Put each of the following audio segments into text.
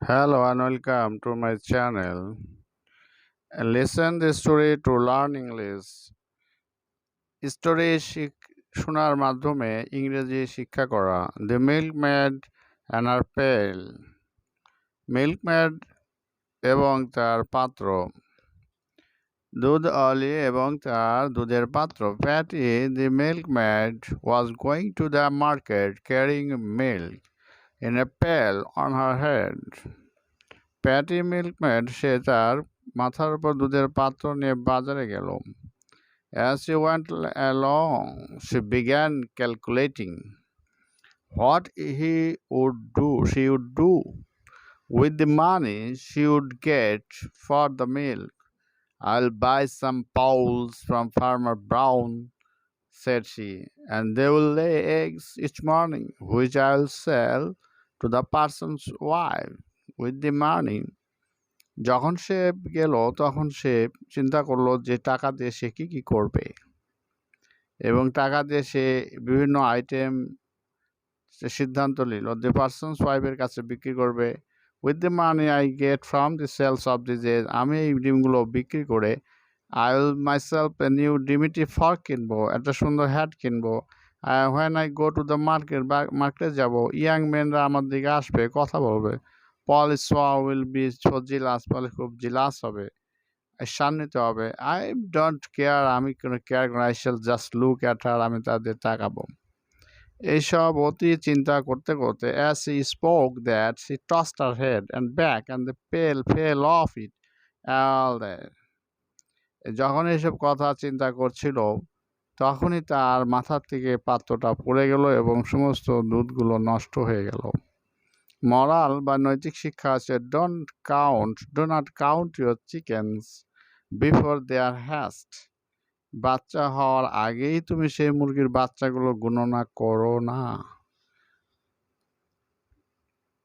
Hello and welcome to my channel. And listen the story to learn English. Story শোনার মাধ্যমে ইংরেজি শিক্ষা করা। The milkmaid and her pail. Milkmaid এবং তার পাত্র। দুধ অলি এবং তার দুধের পাত্র। Patty, the milkmaid, was going to the market carrying milk in a pail on her head. Patty milkmaid সে তার মাথার উপর দুধের পাত্র নিয়ে বাজারে গেল। As she went along, she began calculating what she would do with the money she would get for the milk. I'll buy some fowls from Farmer Brown, said she, and they will lay eggs each morning, which I'll sell to the parson's wife. With the money, যখন সে গেল তখন সে চিন্তা করলো যে টাকা দিয়ে সে কি করবে, এবং টাকা দিয়ে সে বিভিন্ন আইটেম সিদ্ধান্ত নিল দ্য পার্সনস ওয়াইফের কাছে বিক্রি করবে। With the money I get from the sales of this eggs, আমি এই ডিমগুলো বিক্রি করে I will myself a new dimity frock কিনবো, একটা সুন্দর হ্যাট কিনবো। When I go to the মার্কেটে যাবো, ইয়াং মেনরা আমার দিকে আসবে, কথা বলবে। Paul will be so jealous, পলে খুব জিলাস হবে, শান্তিতে হবে। আই ডোন্ট কেয়ার, আমি কোনো কেয়ার করি, I shall just look at her, আমি তাদের তাকাবো। এইসব অতি চিন্তা করতে করতে as she spoke that she tossed her head and back and the pail fell off it all that. যখন এইসব কথা চিন্তা করছিল তখনই তার মাথার থেকে পাত্রটা পড়ে গেল এবং সমস্ত দুধগুলো নষ্ট হয়ে গেল। মরাল বা নৈতিক শিক্ষা আছে do not count your chickens before they are hatched. বাচ্চা হওয়ার আগেই তুমি সেই মুরগির বাচ্চাগুলো গণনা করো না।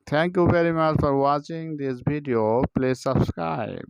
Thank you very much for watching this video. Please subscribe.